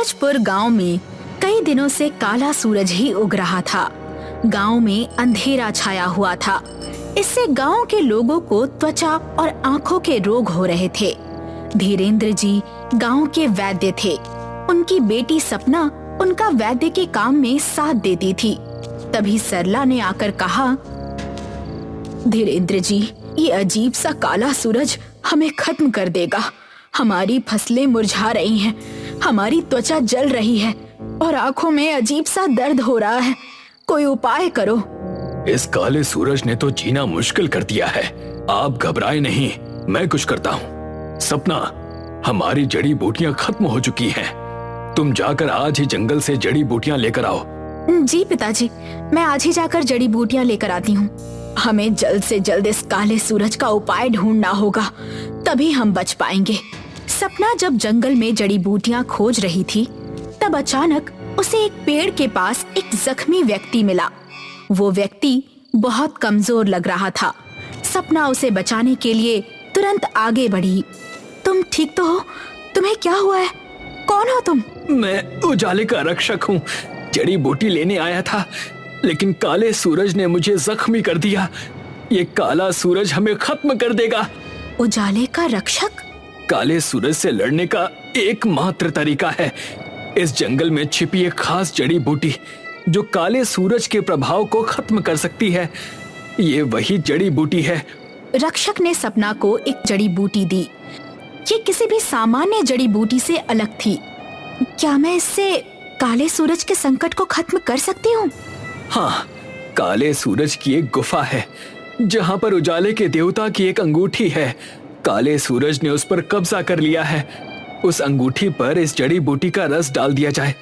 सूरजपुर गांव में कई दिनों से काला सूरज ही उग रहा था। गांव में अंधेरा छाया हुआ था। इससे गांव के लोगों को त्वचा और आंखों के रोग हो रहे थे। धीरेन्द्र जी गांव के वैद्य थे। उनकी बेटी सपना उनका वैद्य के काम में साथ देती थी। तभी सरला ने आकर कहा, धीरेन्द्र जी, ये अजीब सा काला सूरज हमें खत्म कर देगा। हमारी फसलें मुरझा रही हैं, हमारी त्वचा जल रही है और आंखों में अजीब सा दर्द हो रहा है। कोई उपाय करो। इस काले सूरज ने तो जीना मुश्किल कर दिया है। आप घबराए नहीं, मैं कुछ करता हूँ। सपना, हमारी जड़ी बूटियाँ खत्म हो चुकी हैं। तुम जाकर आज ही जंगल से जड़ी बूटियाँ लेकर आओ। जी पिताजी, मैं आज ही जाकर जड़ी बूटियाँ लेकर आती हूँ। हमें जल्द से जल्द इस काले सूरज का उपाय ढूंढना होगा, तभी हम बच पाएंगे। सपना जब जंगल में जड़ी बूटियाँ खोज रही थी, तब अचानक उसे एक पेड़ के पास एक जख्मी व्यक्ति मिला। वो व्यक्ति बहुत कमजोर लग रहा था। सपना उसे बचाने के लिए तुरंत आगे बढ़ी। तुम ठीक तो हो? तुम्हें क्या हुआ है? कौन हो तुम? मैं उजाले का रक्षक हूँ। जड़ी बूटी लेने आया था, लेकिन काले सूरज ने मुझे जख्मी कर दिया। ये काला सूरज हमें खत्म कर देगा। उजाले का रक्षक? काले सूरज से लड़ने का एकमात्र तरीका है इस जंगल में छिपी एक खास जड़ी बूटी जो काले सूरज के प्रभाव को खत्म कर सकती है। ये वही जड़ी बूटी है। रक्षक ने सपना को एक जड़ी बूटी दी। ये किसी भी सामान्य जड़ी बूटी से अलग थी। क्या मैं इससे काले सूरज के संकट को खत्म कर सकती हूँ? हाँ, काले सूरज की एक गुफा है जहाँ पर उजाले के देवता की एक अंगूठी है। काले सूरज ने उस पर कब्जा कर लिया है। उस अंगूठी पर इस जड़ी बूटी का रस डाल दिया जाए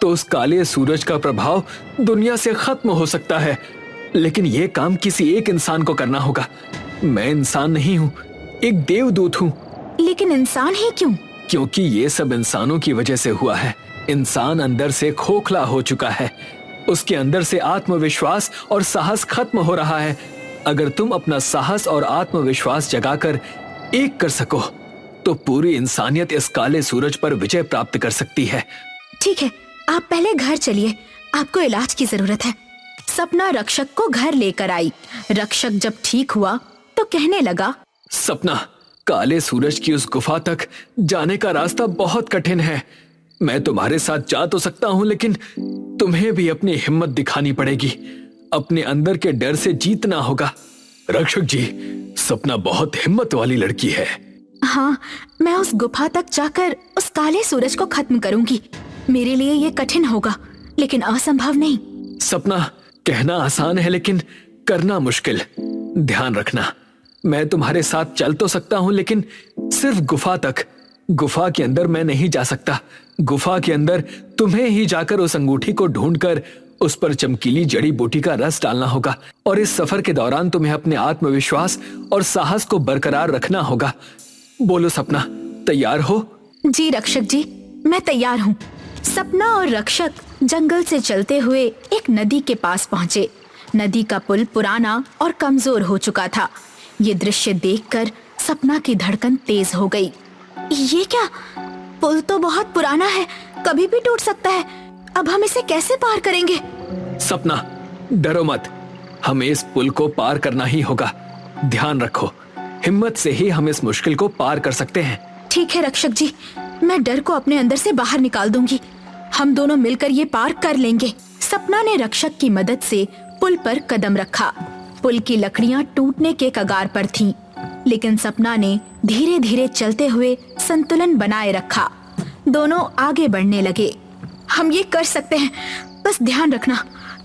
तो उस काले सूरज का प्रभाव दुनिया से खत्म हो सकता है। लेकिन यह काम किसी एक इंसान को करना होगा। मैं इंसान नहीं हूँ, एक देवदूत हूँ। लेकिन इंसान ही क्यों? क्योंकि ये सब इंसानों की वजह से हुआ है। इंसान अंदर से खोखला हो चुका है। उसके अंदर से आत्मविश्वास और साहस खत्म हो रहा है। अगर तुम अपना साहस और आत्मविश्वास जगाकर एक कर सको तो पूरी इंसानियत इस काले सूरज पर विजय प्राप्त कर सकती है। ठीक है, आप पहले घर चलिए, आपको इलाज की जरूरत है। सपना रक्षक को घर लेकर आई। रक्षक जब ठीक हुआ तो कहने लगा, सपना, काले सूरज की उस गुफा तक जाने का रास्ता बहुत कठिन है। मैं तुम्हारे साथ जा तो सकता हूँ, लेकिन तुम्हें भी अपनी हिम्मत दिखानी पड़ेगी। अपने अंदर के डर से जीतना होगा। रक्षक जी, सपना बहुत हिम्मत वाली लड़की है। हाँ, मैं उस गुफा तक जाकर उस काले सूरज को खत्म करूंगी। मेरे लिए ये कठिन होगा, लेकिन असंभव नहीं। सपना, कहना आसान है लेकिन करना मुश्किल। ध्यान रखना, मैं तुम्हारे साथ चल तो सकता हूँ, लेकिन सिर्फ गुफा तक। गुफा के अंदर मैं नहीं जा सकता। गुफा के अंदर तुम्हें ही जाकर उस अंगूठी को ढूंढकर उस पर चमकीली जड़ी बूटी का रस डालना होगा। और इस सफर के दौरान तुम्हें अपने आत्मविश्वास और साहस को बरकरार रखना होगा। बोलो सपना, तैयार हो? जी रक्षक जी, मैं तैयार हूँ। सपना और रक्षक जंगल से चलते हुए एक नदी के पास पहुँचे। नदी का पुल पुराना और कमजोर हो चुका था। ये दृश्य देखकर सपना की धड़कन तेज हो गई। ये क्या? पुल तो बहुत पुराना है, कभी भी टूट सकता है। अब हम इसे कैसे पार करेंगे? सपना, डरो मत, हमें इस पुल को पार करना ही होगा। ध्यान रखो, हिम्मत से ही हम इस मुश्किल को पार कर सकते हैं। ठीक है रक्षक जी, मैं डर को अपने अंदर से बाहर निकाल दूंगी। हम दोनों मिलकर ये पार कर लेंगे। सपना ने रक्षक की मदद से पुल पर कदम रखा। पुल की लकड़ियां टूटने के कगार पर थीं, लेकिन सपना ने धीरे धीरे चलते हुए संतुलन बनाए रखा। दोनों आगे बढ़ने लगे। हम ये कर सकते हैं, बस ध्यान रखना,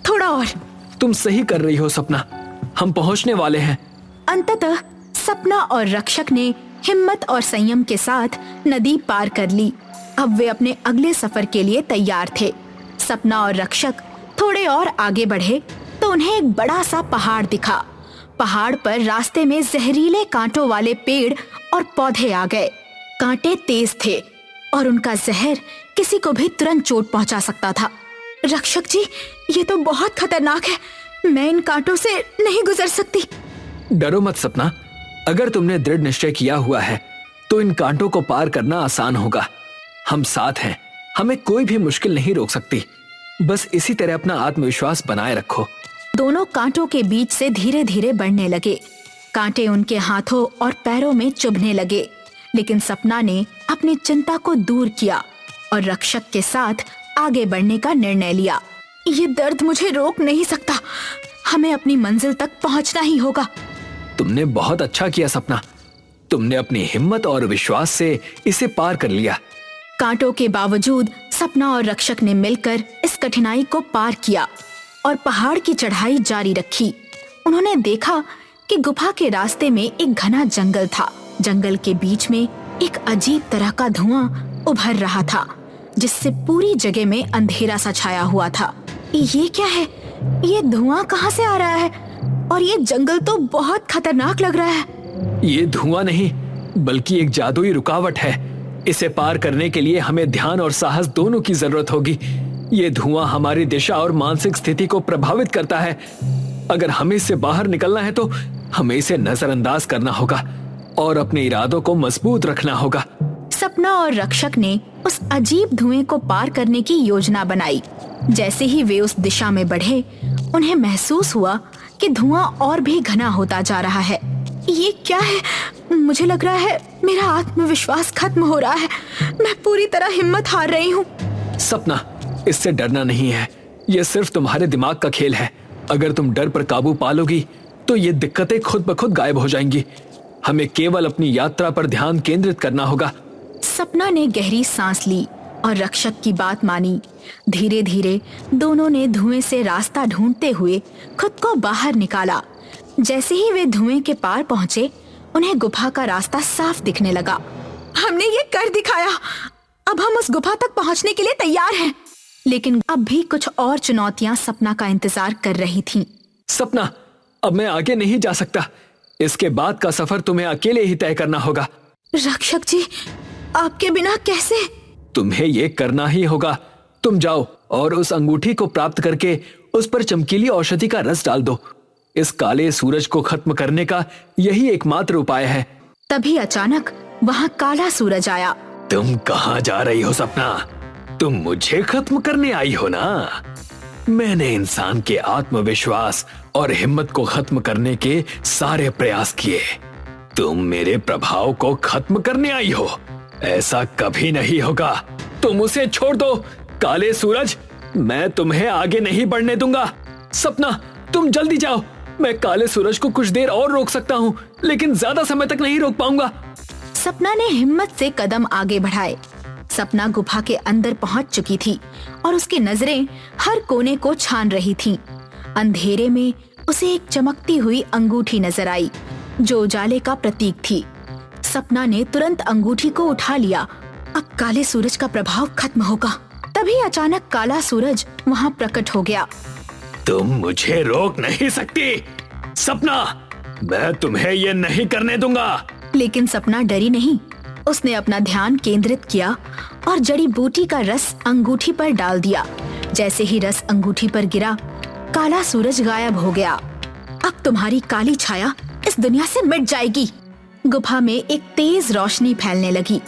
थोड़ा और। तुम सही कर रही हो सपना, हम पहुंचने वाले हैं। अंततः सपना और रक्षक ने हिम्मत और संयम के साथ नदी पार कर ली। अब वे अपने अगले सफर के लिए तैयार थे। सपना और रक्षक थोड़े और आगे बढ़े तो उन्हें एक बड़ा सा पहाड़ दिखा। पहाड़ पर रास्ते में जहरीले कांटों वाले पेड़ और पौधे आ गए। कांटे तेज थे और उनका जहर किसी को भी तुरंत चोट पहुंचा सकता था। रक्षक जी, ये तो बहुत खतरनाक है। मैं इन कांटों से नहीं गुजर सकती। डरो मत सपना, अगर तुमने दृढ़ निश्चय किया हुआ है तो इन कांटों को पार करना आसान होगा। हम साथ हैं, हमें कोई भी मुश्किल नहीं रोक सकती। बस इसी तरह अपना आत्मविश्वास बनाए रखो। दोनों कांटों के बीच से धीरे धीरे बढ़ने लगे। कांटे उनके हाथों और पैरों में चुभने लगे, लेकिन सपना ने अपनी चिंता को दूर किया और रक्षक के साथ आगे बढ़ने का निर्णय लिया। ये दर्द मुझे रोक नहीं सकता, हमें अपनी मंजिल तक पहुंचना ही होगा। तुमने बहुत अच्छा किया सपना। तुमने अपनी हिम्मत और विश्वास से इसे पार कर लिया। कांटों के बावजूद सपना और रक्षक ने मिलकर इस कठिनाई को पार किया और पहाड़ की चढ़ाई जारी रखी। उन्होंने देखा कि गुफा के रास्ते में एक घना जंगल था। जंगल के बीच में एक अजीब तरह का धुआं उभर रहा था, जिससे पूरी जगह में अंधेरा सा छाया हुआ था। ये क्या है? ये धुआं कहाँ से आ रहा है? और ये जंगल तो बहुत खतरनाक लग रहा है। ये धुआं नहीं, बल्कि एक जादुई रुकावट है। इसे पार करने के लिए हमें ध्यान और साहस दोनों की जरूरत होगी। ये धुआं हमारी दिशा और मानसिक स्थिति को प्रभावित करता है। अगर हमें इससे बाहर निकलना है तो हमें इसे नजरअंदाज करना होगा और अपने इरादों को मजबूत रखना होगा। सपना और रक्षक ने उस अजीब धुएं को पार करने की योजना बनाई। जैसे ही वे उस दिशा में बढ़े, उन्हें महसूस हुआ कि धुआं और भी घना होता जा रहा है। ये क्या है? मुझे लग रहा है मेरा आत्मविश्वास खत्म हो रहा है। मैं पूरी तरह हिम्मत हार रही हूँ। सपना, इससे डरना नहीं है। यह सिर्फ तुम्हारे दिमाग का खेल है। अगर तुम डर पर काबू पा लोगी तो ये दिक्कतें खुद ब खुद गायब हो जाएंगी। हमें केवल अपनी यात्रा पर ध्यान केंद्रित करना होगा। सपना ने गहरी सांस ली और रक्षक की बात मानी। धीरे धीरे दोनों ने धुएं से रास्ता ढूंढते हुए खुद को बाहर निकाला। जैसे ही वे धुएं के पार पहुंचे, उन्हें गुफा का रास्ता साफ दिखने लगा। हमने ये कर दिखाया। अब हम उस गुफा तक पहुंचने के लिए तैयार हैं। लेकिन अब भी कुछ और चुनौतियां सपना का इंतजार कर रही थीं। सपना, अब मैं आगे नहीं जा सकता। इसके बाद का सफर तुम्हें अकेले ही तय करना होगा। रक्षक जी, आपके बिना कैसे? तुम्हें ये करना ही होगा। तुम जाओ और उस अंगूठी को प्राप्त करके उस पर चमकीली औषधि का रस डाल दो। इस काले सूरज को खत्म करने का यही एकमात्र उपाय है। तभी अचानक वहाँ काला सूरज आया। तुम कहाँ जा रही हो सपना? तुम मुझे खत्म करने आई हो ना? मैंने इंसान के आत्मविश्वास और हिम्मत को खत्म करने के सारे प्रयास किए। तुम मेरे प्रभाव को खत्म करने आई हो? ऐसा कभी नहीं होगा। तुम उसे छोड़ दो। काले सूरज, मैं तुम्हें आगे नहीं बढ़ने दूंगा। सपना, तुम जल्दी जाओ। मैं काले सूरज को कुछ देर और रोक सकता हूँ, लेकिन ज्यादा समय तक नहीं रोक पाऊंगा। सपना ने हिम्मत से कदम आगे बढ़ाए। सपना गुफा के अंदर पहुंच चुकी थी और उसकी नजरें हर कोने को छान रही थीं। अंधेरे में उसे एक चमकती हुई अंगूठी नजर आई, जो उजाले का प्रतीक थी। सपना ने तुरंत अंगूठी को उठा लिया। अब काले सूरज का प्रभाव खत्म होगा। तभी अचानक काला सूरज वहाँ प्रकट हो गया। तुम मुझे रोक नहीं सकती सपना। मैं तुम्हें ये नहीं करने दूंगा। लेकिन सपना डरी नहीं। उसने अपना ध्यान केंद्रित किया और जड़ी बूटी का रस अंगूठी पर डाल दिया। जैसे ही रस अंगूठी पर गिरा, काला सूरज गायब हो गया। अब तुम्हारी काली छाया इस दुनिया से मिट जाएगी। गुफा में एक तेज रोशनी फैलने लगी,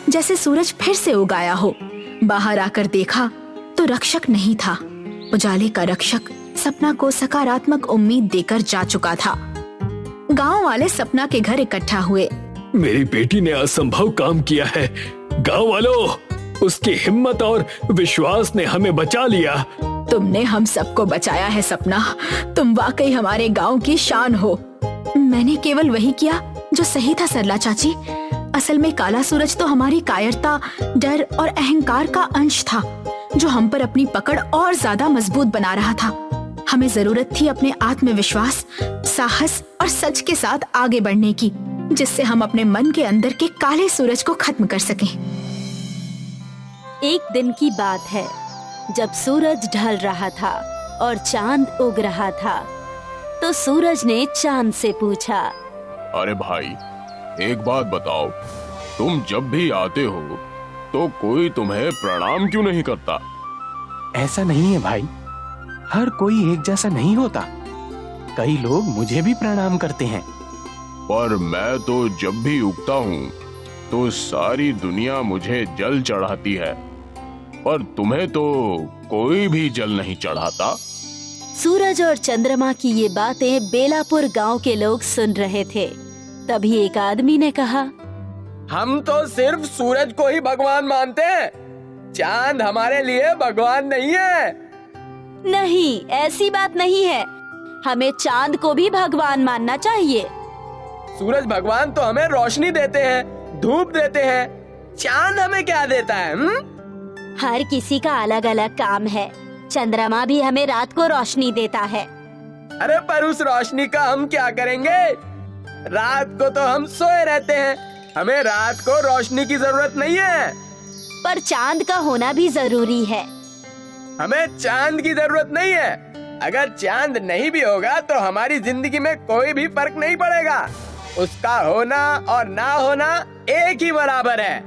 जैसे सूरज फिर से उगाया हो। बाहर आकर देखा तो रक्षक नहीं था। उजाले का रक्षक सपना को सकारात्मक उम्मीद देकर जा चुका था। गांव वाले सपना के घर इकट्ठा हुए। मेरी बेटी ने असंभव काम किया है। गांव वालों, उसकी हिम्मत और विश्वास ने हमें बचा लिया। तुमने हम सबको बचाया है सपना। तुम वाकई हमारे गांव की शान हो। मैंने केवल वही किया जो सही था सरला चाची। असल में काला सूरज तो हमारी कायरता, डर और अहंकार का अंश था, जो हम पर अपनी पकड़ और ज्यादा मजबूत बना रहा था। हमें जरूरत थी अपने आत्मविश्वास, साहस और सच के साथ आगे बढ़ने की, जिससे हम अपने मन के अंदर के काले सूरज को खत्म कर सकें। एक दिन की बात है, जब सूरज ढल रहा था और चांद उग रहा था, तो सूरज ने चांद से पूछा, अरे भाई, एक बात बताओ, तुम जब भी आते हो तो कोई तुम्हें प्रणाम क्यों नहीं करता? ऐसा नहीं है भाई, हर कोई एक जैसा नहीं होता। कई लोग मुझे भी प्रणाम करते हैं। पर मैं तो जब भी उगता हूँ तो सारी दुनिया मुझे जल चढ़ाती है। पर तुम्हें तो कोई भी जल नहीं चढ़ाता। सूरज और चंद्रमा की ये बातें बेलापुर गांव के लोग सुन रहे थे। तभी एक आदमी ने कहा, हम तो सिर्फ सूरज को ही भगवान मानते हैं, चांद हमारे लिए भगवान नहीं है। नहीं, ऐसी बात नहीं है, हमें चांद को भी भगवान मानना चाहिए। सूरज भगवान तो हमें रोशनी देते हैं, धूप देते हैं, चांद हमें क्या देता है? हर किसी का अलग अलग काम है। चंद्रमा भी हमें रात को रोशनी देता है। अरे पर उस रोशनी का हम क्या करेंगे? रात को तो हम सोए रहते हैं, हमें रात को रोशनी की जरूरत नहीं है। पर चांद का होना भी जरूरी है। हमें चांद की जरूरत नहीं है। अगर चांद नहीं भी होगा तो हमारी जिंदगी में कोई भी फर्क नहीं पड़ेगा। उसका होना और ना होना एक ही बराबर है।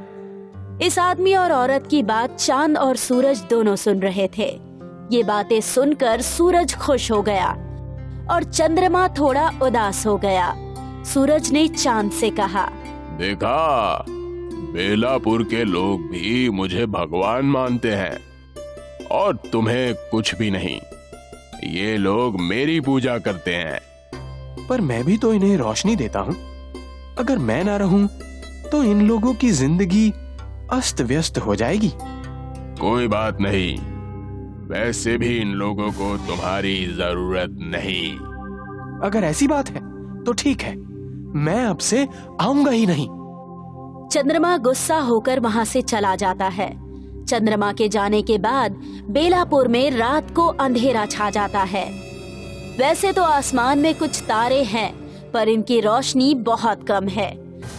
इस आदमी और औरत की बात चांद और सूरज दोनों सुन रहे थे। ये बातें सुनकर सूरज खुश हो गया और चंद्रमा थोड़ा उदास हो गया। सूरज ने चांद से कहा, देखा, बेलापुर के लोग भी मुझे भगवान मानते हैं और तुम्हें कुछ भी नहीं। ये लोग मेरी पूजा करते हैं। पर मैं भी तो इन्हें रोशनी देता हूँ। अगर मैं ना रहूं तो इन लोगों की जिंदगी अस्त व्यस्त हो जाएगी। कोई बात नहीं, वैसे भी इन लोगों को तुम्हारी जरूरत नहीं। अगर ऐसी बात है तो ठीक है, मैं अब से आऊंगा ही नहीं। चंद्रमा गुस्सा होकर वहाँ से चला जाता है। चंद्रमा के जाने के बाद बेलापुर में रात को अंधेरा छा जाता है। वैसे तो आसमान में कुछ तारे हैं, पर इनकी रोशनी बहुत कम है।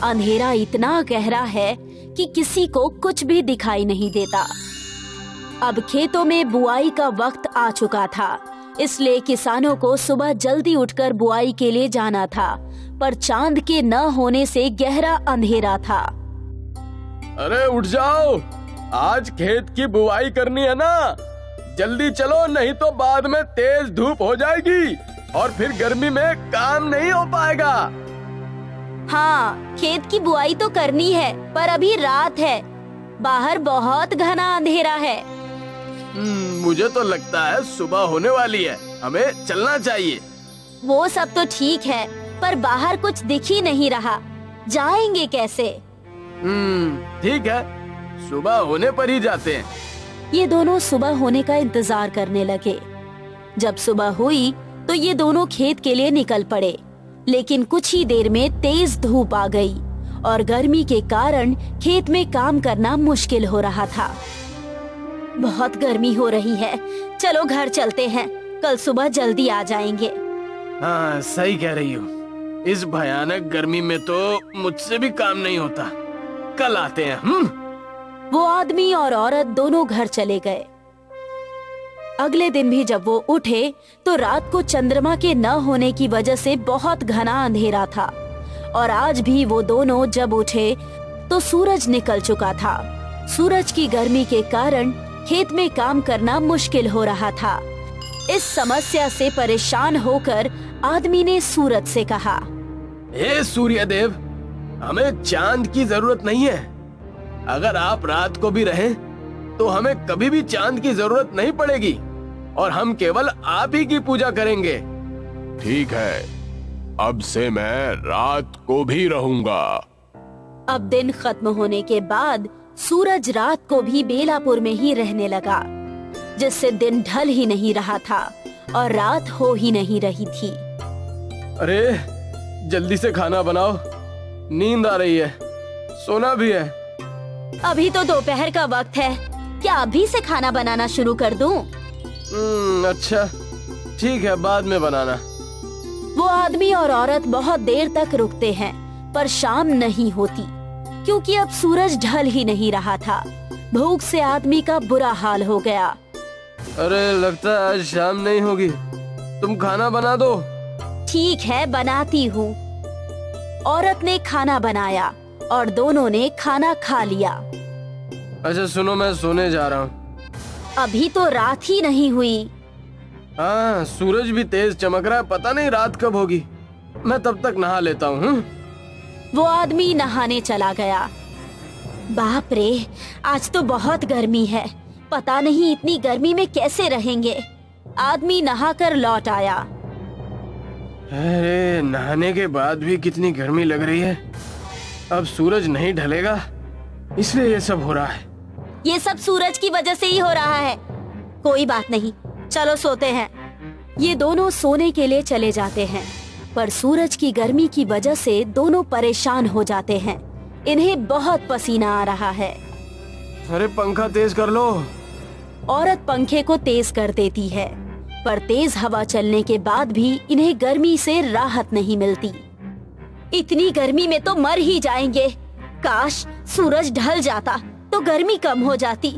अंधेरा इतना गहरा है कि किसी को कुछ भी दिखाई नहीं देता। अब खेतों में बुआई का वक्त आ चुका था, इसलिए किसानों को सुबह जल्दी उठकर बुआई के लिए जाना था। पर चांद के न होने से गहरा अंधेरा था। अरे उठ जाओ, आज खेत की बुआई करनी है ना, जल्दी चलो, नहीं तो बाद में तेज धूप हो जाएगी और फिर गर्मी में काम नहीं हो पाएगा। हाँ, खेत की बुआई तो करनी है, पर अभी रात है, बाहर बहुत घना अंधेरा है। मुझे तो लगता है सुबह होने वाली है, हमें चलना चाहिए। वो सब तो ठीक है, पर बाहर कुछ दिख ही नहीं रहा, जाएंगे कैसे? ठीक है, सुबह होने पर ही जाते हैं। ये दोनों सुबह होने का इंतजार करने लगे। जब सुबह हुई तो ये दोनों खेत के लिए निकल पड़े, लेकिन कुछ ही देर में तेज धूप आ गई और गर्मी के कारण खेत में काम करना मुश्किल हो रहा था। बहुत गर्मी हो रही है, चलो घर चलते हैं, कल सुबह जल्दी आ जाएंगे। हाँ, सही कह रही हो, इस भयानक गर्मी में तो मुझसे भी काम नहीं होता, कल आते हैं। वो आदमी और औरत दोनों घर चले गए। अगले दिन भी जब वो उठे तो रात को चंद्रमा के न होने की वजह से बहुत घना अंधेरा था, और आज भी वो दोनों जब उठे तो सूरज निकल चुका था। सूरज की गर्मी के कारण खेत में काम करना मुश्किल हो रहा था। इस समस्या से परेशान होकर आदमी ने सूरज से कहा, हे सूर्यदेव, हमें चांद की जरूरत नहीं है। अगर आप रात को भी रहें तो हमें कभी भी चांद की जरूरत नहीं पड़ेगी और हम केवल आप ही की पूजा करेंगे। ठीक है, अब से मैं रात को भी रहूंगा। अब दिन खत्म होने के बाद सूरज रात को भी बेलापुर में ही रहने लगा, जिससे दिन ढल ही नहीं रहा था और रात हो ही नहीं रही थी। अरे जल्दी से खाना बनाओ, नींद आ रही है, सोना भी है। अभी तो दोपहर का वक्त है, क्या अभी से खाना बनाना शुरू कर दूं? अच्छा ठीक है, बाद में बनाना। वो आदमी और औरत बहुत देर तक रुकते हैं, पर शाम नहीं होती, क्योंकि अब सूरज ढल ही नहीं रहा था। भूख से आदमी का बुरा हाल हो गया। अरे लगता है आज शाम नहीं होगी, तुम खाना बना दो। ठीक है, बनाती हूँ। औरत ने खाना बनाया और दोनों ने खाना खा लिया। अच्छा सुनो, मैं सोने जा रहा हूँ। अभी तो रात ही नहीं हुई। हाँ, सूरज भी तेज चमक रहा है, पता नहीं रात कब होगी। मैं तब तक नहा लेता हूँ। वो आदमी नहाने चला गया। बाप रे, आज तो बहुत गर्मी है, पता नहीं इतनी गर्मी में कैसे रहेंगे। आदमी नहाकर लौट आया। अरे नहाने के बाद भी कितनी गर्मी लग रही है। अब सूरज नहीं ढलेगा, इसलिए ये सब हो रहा है। ये सब सूरज की वजह से ही हो रहा है। कोई बात नहीं, चलो सोते हैं। ये दोनों सोने के लिए चले जाते हैं, पर सूरज की गर्मी की वजह से दोनों परेशान हो जाते हैं। इन्हें बहुत पसीना आ रहा है। अरे पंखा तेज कर लो। औरत पंखे को तेज कर देती है, पर तेज हवा चलने के बाद भी इन्हें गर्मी से राहत नहीं मिलती। इतनी गर्मी में तो मर ही जाएंगे। काश सूरज ढल जाता तो गर्मी कम हो जाती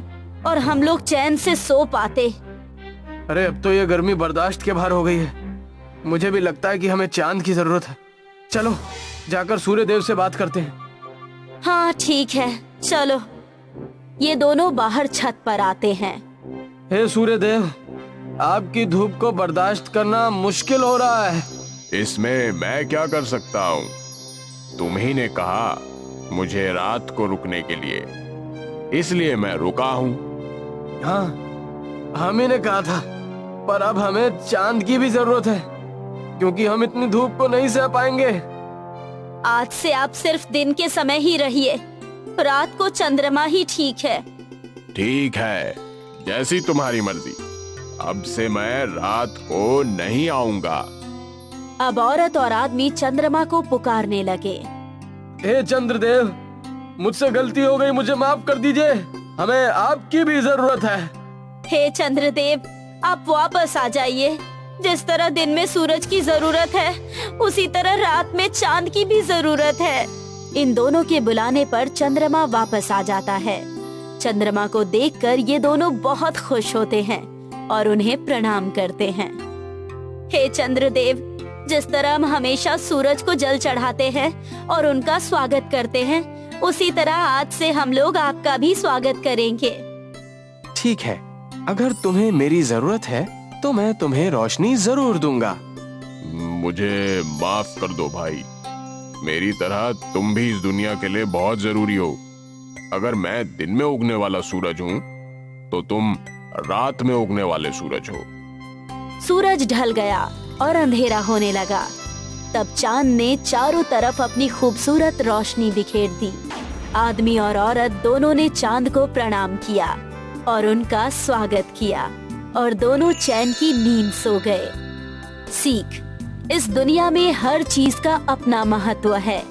और हम लोग चैन से सो पाते। अरे अब तो ये गर्मी बर्दाश्त के बाहर हो गई है। मुझे भी लगता है कि हमें चांद की जरूरत है। चलो जाकर सूर्य देव से बात करते हैं। हाँ ठीक है, चलो। ये दोनों बाहर छत पर आते हैं। हे सूर्य देव, आपकी धूप को बर्दाश्त करना मुश्किल हो रहा है। इसमें मैं क्या कर सकता हूँ? तुम ही ने कहा मुझे रात को रुकने के लिए, इसलिए मैं रुका हूँ। हाँ, हम ही ने कहा था, पर अब हमें चांद की भी जरूरत है, क्योंकि हम इतनी धूप को नहीं सह पाएंगे। आज से आप सिर्फ दिन के समय ही रहिए, रात को चंद्रमा ही ठीक है। ठीक है, जैसी तुम्हारी मर्जी। अब से मैं रात को नहीं आऊंगा। अब औरत और आदमी चंद्रमा को पुकारने लगे। हे चंद्रदेव, मुझसे गलती हो गई, मुझे माफ कर दीजिए। हमें आपकी भी जरूरत है। हे चंद्रदेव, आप वापस आ जाइए। जिस तरह दिन में सूरज की जरूरत है, उसी तरह रात में चांद की भी जरूरत है। इन दोनों के बुलाने पर चंद्रमा वापस आ जाता है। चंद्रमा को देखकर ये दोनों बहुत खुश होते हैं और उन्हें प्रणाम करते हैं। हे चंद्रदेव, जिस तरह हम हमेशा सूरज को जल चढ़ाते हैं और उनका स्वागत करते हैं, उसी तरह आज से हम लोग आपका भी स्वागत करेंगे। ठीक है, अगर तुम्हें मेरी जरूरत है तो मैं तुम्हें रोशनी जरूर दूंगा। मुझे माफ कर दो भाई, मेरी तरह तुम भी इस दुनिया के लिए बहुत जरूरी हो। अगर मैं दिन में उगने वाला सूरज हूँ, तो तुम रात में उगने वाले सूरज हो। सूरज ढल गया और अंधेरा होने लगा। तब चांद ने चारों तरफ अपनी खूबसूरत रोशनी बिखेर दी। आदमी और औरत दोनों ने चांद को प्रणाम किया और उनका स्वागत किया और दोनों चैन की नींद सो गए। सीख: इस दुनिया में हर चीज का अपना महत्व है।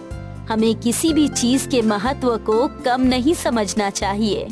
हमें किसी भी चीज के महत्व को कम नहीं समझना चाहिए।